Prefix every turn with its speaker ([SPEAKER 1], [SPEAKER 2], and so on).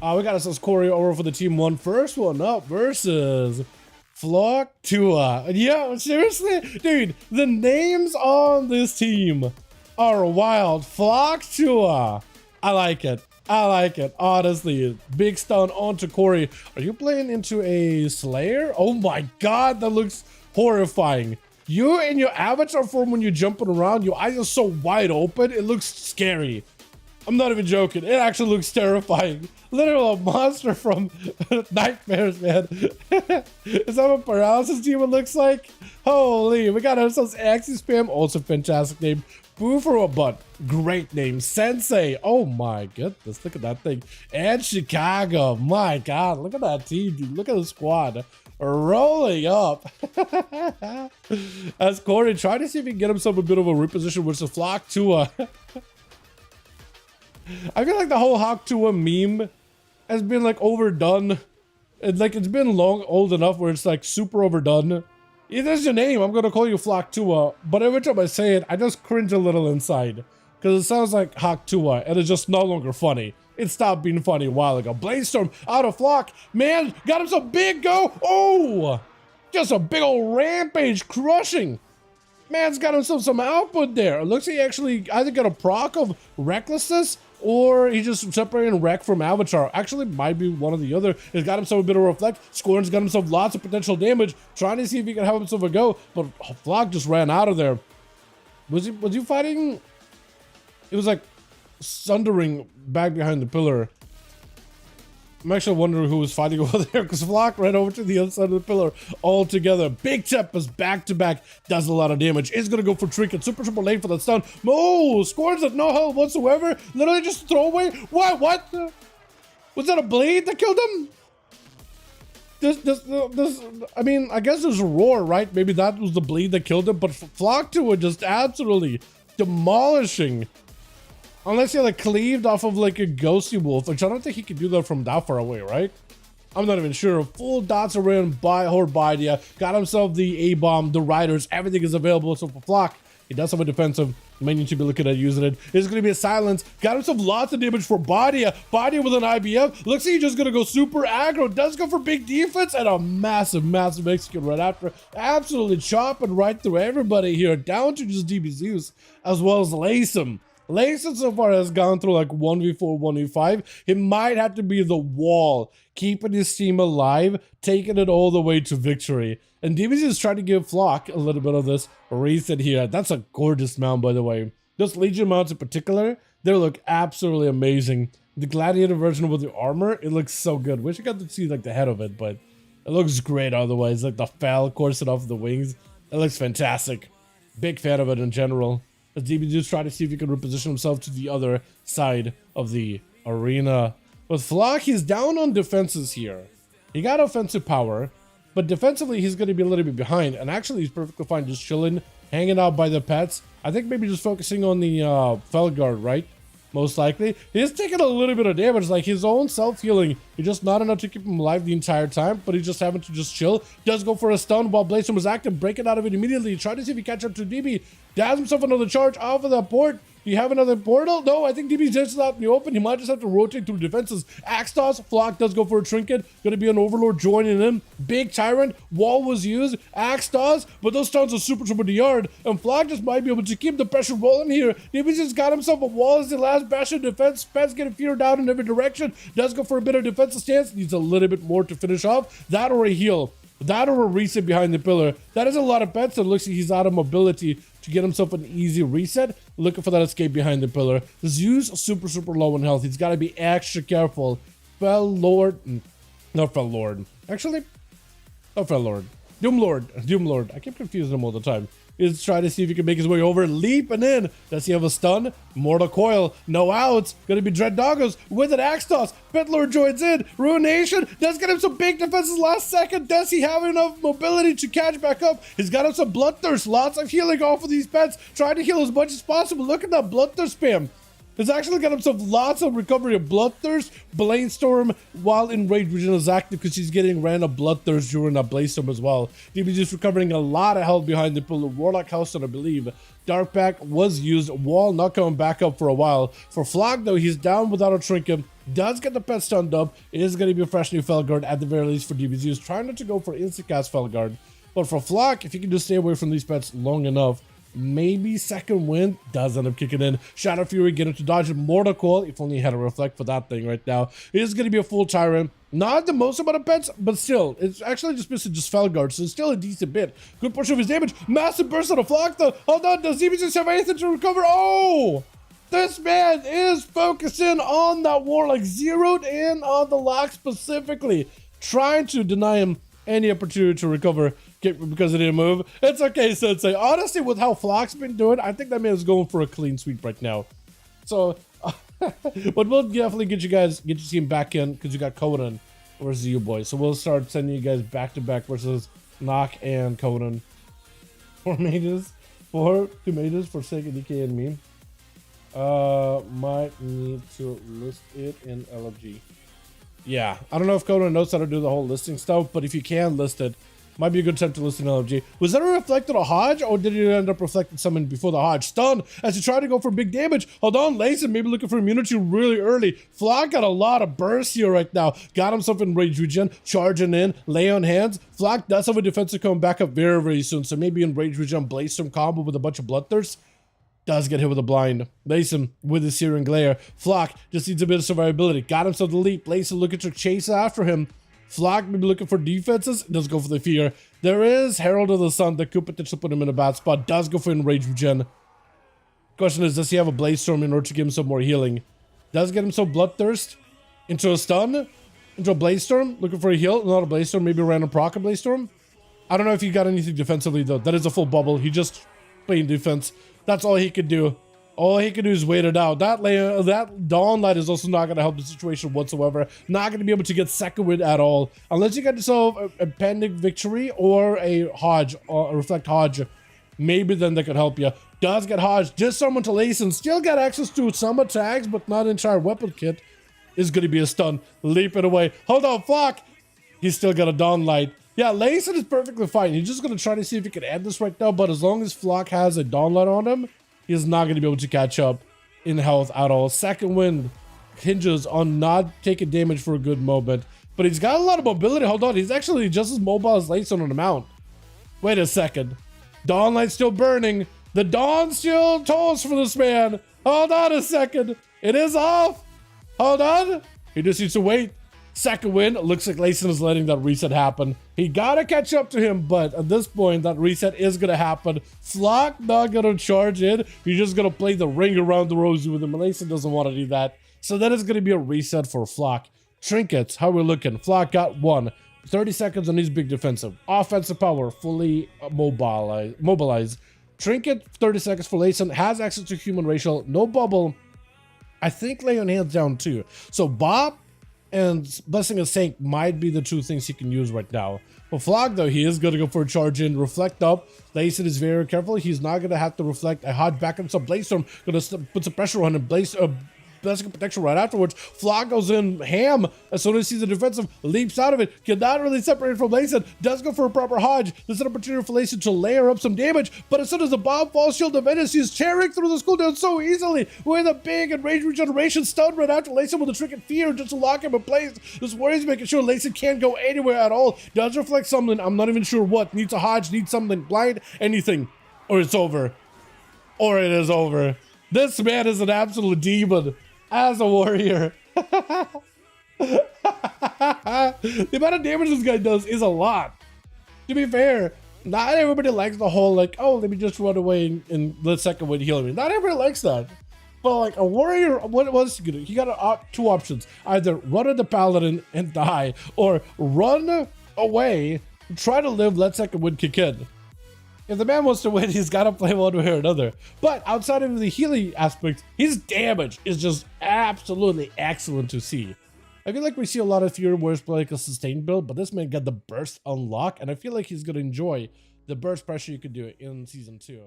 [SPEAKER 1] We got ourselves Corey over for the team one. First one up versus Flock Tua. Yeah, seriously? Dude, the names on this team are wild. Flock Tua. I like it. I like it. Honestly. Big stun onto Corey. Are you playing into a Slayer? Oh my god, that looks horrifying. You and your avatar form when you're jumping around, your eyes are so wide open, it looks scary. I'm not even joking. It actually looks terrifying. Literal a monster from Nightmares, man. Is that what Paralysis Demon looks like? Holy, we got ourselves Axie Spam, also fantastic name. Boo for a butt, great name. Sensei, oh my goodness, look at that thing. And Chicago, my god, look at that team, dude. Look at the squad. Rolling up. As Corey trying to see if he can get himself a bit of a reposition, which is Flock Tua. I feel like the whole Hawk Tua meme has been like overdone. It's been old enough where it's like super overdone. It is your name, I'm gonna call you Flock Tua, but every time I say it, I just cringe a little inside. Because it sounds like Hawk Tua, and it's just no longer funny. It stopped being funny a while ago. Bladestorm out of Flock. Man, got him some big go. Oh, just a big old rampage crushing. Man's got himself some output there. It looks like he actually either got a proc of Recklessness or he just separated Wreck from Avatar. Actually, might be one or the other. He's got himself a bit of Reflect. Scorn's got himself lots of potential damage. Trying to see if he can have himself a go, but Flock just ran out of there. Was he fighting? It was like sundering back behind the pillar. I'm actually wondering who was fighting over there because Flock ran over to the other side of the pillar all together. Big Tempest back to back does a lot of damage. Is gonna go for Trinket. Super late for that stun. Oh, Scorns at no help whatsoever. Literally just throw away. What? Was that a blade that killed him? I mean, I guess there's a roar, right? Maybe that was the bleed that killed him, but Flock to it just absolutely demolishing. Unless he like cleaved off of like a ghosty wolf, which I don't think he could do that from that far away, right? I'm not even sure. Full dots around by Horbidia. Got himself the A-bomb, the riders, everything is available. So for Flock, he does have a defensive. May need to be looking at using it. It's gonna be a silence. Got himself lots of damage for Badia. Badia with an IBF. Looks like he's just gonna go super aggro. Does go for big defense and a massive execute right after. Absolutely chopping right through everybody here. Down to just DB Zeus as well as Laysom. Layson so far has gone through like 1v4, 1v5. He might have to be the wall, keeping his team alive, taking it all the way to victory. And DBZ is trying to give Flock a little bit of this reset here. That's a gorgeous mount, by the way. Those Legion mounts in particular, they look absolutely amazing. The Gladiator version with the armor, it looks so good. Wish I got to see like the head of it, but it looks great otherwise. Like the fell corset off the wings, it looks fantastic. Big fan of it in general. As DB just try to see if he can reposition himself to the other side of the arena. With Flock, he's down on defenses here. He got offensive power, but defensively he's going to be a little bit behind. And actually he's perfectly fine just chilling, hanging out by the pets. I think maybe just focusing on the Felguard, right? Most likely. He's taking a little bit of damage, like his own self-healing. He's just not enough to keep him alive the entire time, but he's just having to just chill. Does go for a stun while Bladestorm was active, breaking out of it immediately. Try to see if he catch up to DB. Has himself another charge off of that port. Do you have another portal? No, I think DB's just out in the open. He might just have to rotate through defenses. Axe toss, Flock does go for a trinket. Gonna be an Overlord joining in. Big Tyrant, wall was used. Axe toss, but those stuns are super the yard. And Flock just might be able to keep the pressure rolling here. DB just got himself a wall as the last bastion of defense. Pets getting feared down in every direction. Does go for a bit of defensive stance. Needs a little bit more to finish off. That or a heal. That or a reset behind the pillar. That is a lot of pets. It looks like he's out of mobility to get himself an easy reset. Looking for that escape behind the pillar. Zeus super low in health. He's got to be extra careful. Fell Lord. Not Fell Lord. Actually, not Fell Lord. Doom Lord. I keep confusing him all the time. He's trying to see if he can make his way over. Leaping in. Does he have a stun? Mortal Coil. No outs. Gonna be Dread Doggos with an Axe Toss. Pet Lord joins in. Ruination. Does get him some big defenses last second. Does he have enough mobility to catch back up? He's got him some Bloodthirst. Lots of healing off of these pets. Trying to heal as much as possible. Look at that Bloodthirst spam. He's actually got himself lots of recovery of Bloodthirst, Bladestorm, while Enraged Region is active because he's getting random Bloodthirst during that Bladestorm as well. DBG's recovering a lot of health behind the pillar. Warlock House, I believe. Darkback was used. Wall not coming back up for a while. For Flock, though, he's down without a trinket. Does get the pet stunned up. It is going to be a fresh new Felguard at the very least for DBZ. He's trying not to go for instant cast Felguard. But for Flock, if you can just stay away from these pets long enough, maybe second wind does end up kicking in. Shadow Fury get into dodge Mortal Coil. If only he had a reflect for that thing right now. It is going to be a full Tyrant. Not the most amount of pets, but still, it's actually just missing just Felguard, so it's still a decent bit. Good portion of his damage. Massive burst on the Flock though. Hold on, does DBZ have anything to recover? Oh! This man is focusing on that Warlock, zeroed in on the lock specifically, trying to deny him any opportunity to recover because it didn't move. It's okay, Sensei. Honestly, with how Flock's been doing, I think that man is going for a clean sweep right now. So, but we'll definitely get you see him back in because you got Conan versus you boys. So we'll start sending you guys back to back versus Nock and Conan. 2 mages for Sega, DK, and me. Might need to list it in LFG. Yeah, I don't know if Conan knows how to do the whole listing stuff, but if you can list it, might be a good time to list in LFG. Was that a reflected a Hodge, or did it end up reflecting someone before the Hodge? Stun as you try to go for big damage. Hold on, Layson maybe looking for immunity really early. Flock got a lot of burst here right now. Got himself in Rage Regen, charging in, lay on hands. Flock does have a defensive coming back up very, very soon, so maybe in Rage Regen, Bladestorm combo with a bunch of Bloodthirst. Does get hit with a blind. Layson with his Searing Glare. Flock just needs a bit of survivability. Got himself the leap. Layson looking to chase after him. Flock maybe looking for defenses. Does go for the fear. There is Herald of the Sun that could potentially put him in a bad spot. Does go for Enraged Regen. Question is, does he have a Bladestorm in order to give him some more healing? Does get him some Bloodthirst. Into a stun. Into a Bladestorm. Looking for a heal. Not a Bladestorm. Maybe a random proc of Bladestorm. I don't know if he got anything defensively though. That is a full bubble. He just playing defense. That's all he could do. All he can do is wait it out. That Dawn Light is also not going to help the situation whatsoever. Not going to be able to get second wind at all. Unless you get yourself a pending victory or a Hodge, or a Reflect Hodge. Maybe then they could help you. Does get Hodge. Just someone to Layson. Still got access to some attacks, but not entire weapon kit. Is going to be a stun. Leap it away. Hold on, Flock. He's still got a Dawn Light. Yeah, Layson is perfectly fine. He's just going to try to see if he can end this right now, but as long as Flock has a Dawn Light on him, he's not going to be able to catch up in health at all. Second wind hinges on not taking damage for a good moment, but he's got a lot of mobility. Hold on, he's actually just as mobile as Layson on the mount. Wait a second. Dawn Light's still burning. The Dawn still tolls for this man. Hold on a second. It is off. Hold on. He just needs to wait. Second win. Looks like Layson is letting that reset happen. He gotta catch up to him, but at this point, that reset is gonna happen. Flock not gonna charge in. He's just gonna play the ring around the rosy with him. Layson doesn't want to do that. So that is gonna be a reset for Flock. Trinkets, how we're looking. Flock got 1. 30 seconds on his big defensive. Offensive power, fully mobilized. Trinket, 30 seconds for Layson. Has access to human racial. No bubble. I think lay on hands down too. So Bob and Blessing of Saint might be the 2 things he can use right now. For Flock, though, he is going to go for a charge in, reflect up. Layson is very careful. He's not going to have to reflect. I Hodge back himself. Bladestorm going to put some pressure on him. Blessing protection right afterwards. Flock goes in ham as soon as he sees the defensive, leaps out of it. Cannot really separate from Layson. Does go for a proper Hodge. There's an opportunity for Layson to layer up some damage, but as soon as the bomb falls, Shield of Venice, he's tearing through the cooldown so easily with a big and rage regeneration stun right after Layson with a Trinket Fear just to lock him in place. This worries making sure Layson can't go anywhere at all. Does reflect something. I'm not even sure what. Needs a Hodge, needs something blind, anything, or it's over. Or it is over. This man is an absolute demon. As a warrior. The amount of damage this guy does is a lot. To be fair, not everybody likes the whole like, oh, let me just run away and let second wind heal me. Not everybody likes that. But like a warrior, what was he gonna do? He got 2 options. Either run at the paladin and die, or run away, try to live, let second wind kick in. If the man wants to win, he's got to play one way or another. But outside of the healing aspect, his damage is just absolutely excellent to see. I feel like we see a lot of Fury Warriors play like a sustained build, but this man got the burst unlock, and I feel like he's going to enjoy the burst pressure you could do in Season 2.